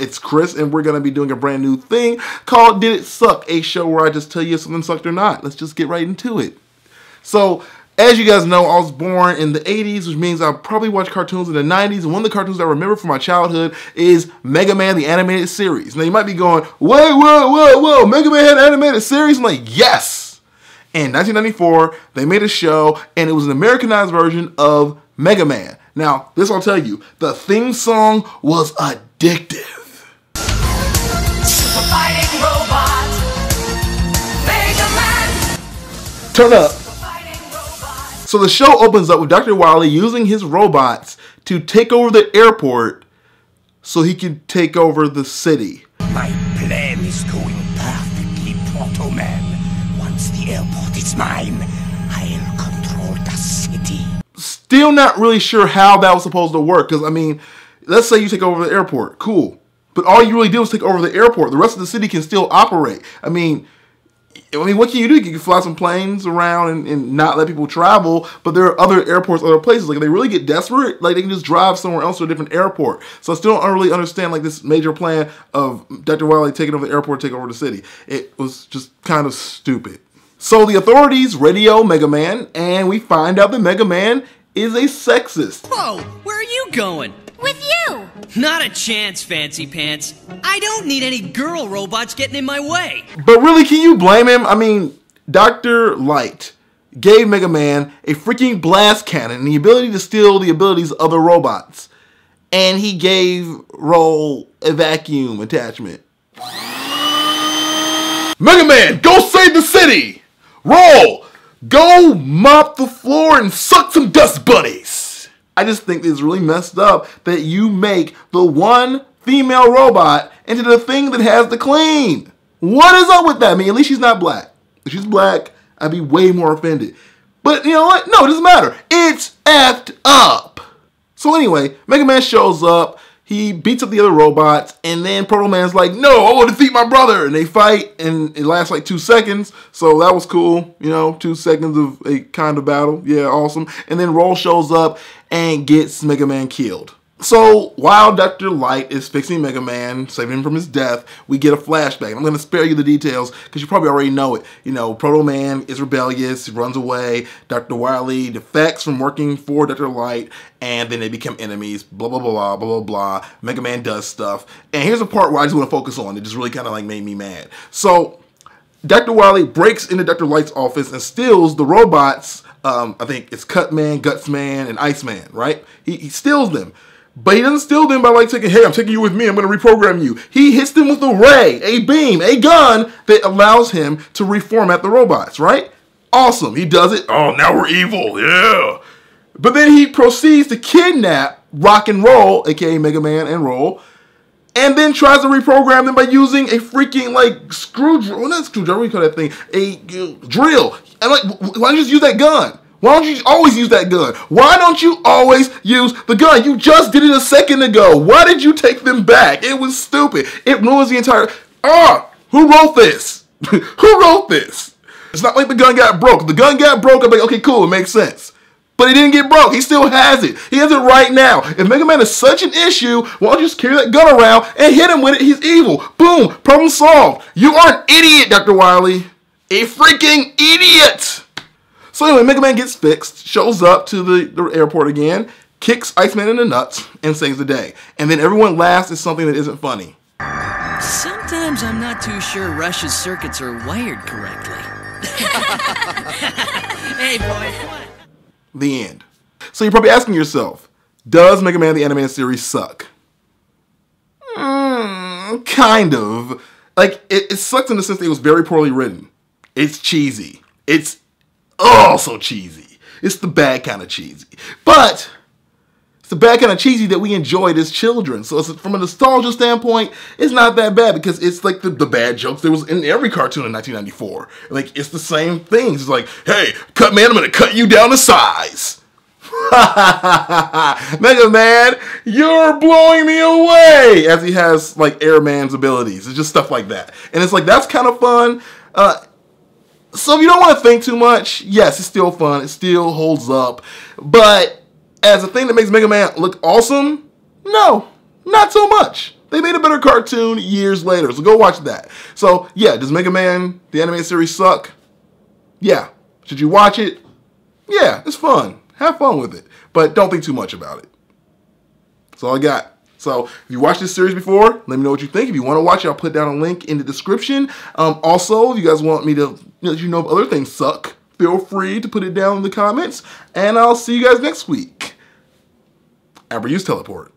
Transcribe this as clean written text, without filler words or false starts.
It's Chris, and we're going to be doing a brand new thing called Did It Suck? A show where I just tell you if something sucked or not. Let's just get right into it. So, as you guys know, I was born in the 80s, which means I probably watched cartoons in the 90s, and one of the cartoons I remember from my childhood is Mega Man, the animated series. Now, you might be going, whoa, Mega Man had an animated series? I'm like, yes! In 1994, they made a show, and it was an Americanized version of Mega Man. Now, this I'll tell you, the theme song was addictive. Super fighting robot, Mega Man. Turn up. So the show opens up with Dr. Wily using his robots to take over the airport so he can take over the city. My plan is going perfectly, Proto Man. Once the airport is mine, I'll control the city. Still not really sure how that was supposed to work, because, I mean, let's say you take over the airport. Cool. But all you really do is take over the airport. The rest of the city can still operate. I mean, what can you do? You can fly some planes around and not let people travel, but there are other airports, other places. Like, if they really get desperate, like, they can just drive somewhere else to a different airport. So I still don't really understand, like, this major plan of Dr. Wily taking over the airport, taking over the city. It was just kind of stupid. So the authorities radio Mega Man, and we find out that Mega Man is a sexist. Whoa, where are you going? With you! Not a chance, Fancy Pants. I don't need any girl robots getting in my way. But really, can you blame him? I mean, Dr. Light gave Mega Man a freaking blast cannon and the ability to steal the abilities of other robots. And he gave Roll a vacuum attachment. Mega Man, go save the city! Roll, go mop the floor and suck some dust bunnies! I just think it's really messed up that you make the one female robot into the thing that has to clean. What is up with that? I mean, at least she's not black. If she's black, I'd be way more offended. But you know what? No, it doesn't matter. It's effed up. So anyway, Mega Man shows up. He beats up the other robots, and then Proto Man's like, no, I want to defeat my brother. And they fight, and it lasts like 2 seconds. So that was cool. You know, 2 seconds of a kind of battle. Yeah, awesome. And then Roll shows up and gets Mega Man killed. So while Dr. Light is fixing Mega Man, saving him from his death, we get a flashback. I'm going to spare you the details because you probably already know it. You know, Proto Man is rebellious, he runs away, Dr. Wily defects from working for Dr. Light, and then they become enemies, blah, blah, blah, blah, blah, blah. Mega Man does stuff. And here's a part where I just want to focus on. It just really kind of like made me mad. So Dr. Wily breaks into Dr. Light's office and steals the robots. I think it's Cutman, Gutsman, and Iceman, right? He steals them. But he doesn't steal them by like taking, hey, I'm taking you with me, I'm going to reprogram you. He hits them with a ray, a beam, a gun that allows him to reformat the robots, right? Awesome. He does it. Oh, now we're evil. Yeah. But then he proceeds to kidnap Rock and Roll, aka Mega Man and Roll, and then tries to reprogram them by using a freaking like screwdriver. Well, not screwdriver, what do you call that thing? A drill. And like, why don't you just use that gun? Why don't you always use that gun? Why don't you always use the gun? You just did it a second ago. Why did you take them back? It was stupid. It ruins the entire... who wrote this? Who wrote this? It's not like the gun got broke. If the gun got broke, I'm like, okay, cool, it makes sense. But it didn't get broke. He still has it. He has it right now. If Mega Man is such an issue, why don't you just carry that gun around and hit him with it? He's evil. Boom. Problem solved. You are an idiot, Dr. Wily. A freaking idiot. So anyway, Mega Man gets fixed, shows up to the airport again, kicks Iceman in the nuts, and saves the day. And then everyone laughs at something that isn't funny. Sometimes I'm not too sure Rush's circuits are wired correctly. Hey, boy. The end. So you're probably asking yourself, does Mega Man the Animated Series suck? Kind of. Like, it sucks in the sense that it was very poorly written. It's cheesy. It's so cheesy. It's the bad kind of cheesy. But it's the bad kind of cheesy that we enjoyed as children. So from a nostalgia standpoint, it's not that bad because it's like the bad jokes there was in every cartoon in 1994. Like, it's the same things. It's like, hey, Cutman, I'm going to cut you down to size. Mega Man, you're blowing me away. As he has, like, Airman's abilities. It's just stuff like that. And it's like, that's kind of fun. So if you don't want to think too much, yes, it's still fun. It still holds up. But as a thing that makes Mega Man look awesome, no, not so much. They made a better cartoon years later, so go watch that. So yeah, does Mega Man, the animated series, suck? Yeah. Should you watch it? Yeah, it's fun. Have fun with it, but don't think too much about it. That's all I got. So if you watched this series before, let me know what you think. If you want to watch it, I'll put down a link in the description. Also, if you guys want me to let you know if other things suck, feel free to put it down in the comments. And I'll see you guys next week. Amber, use teleport.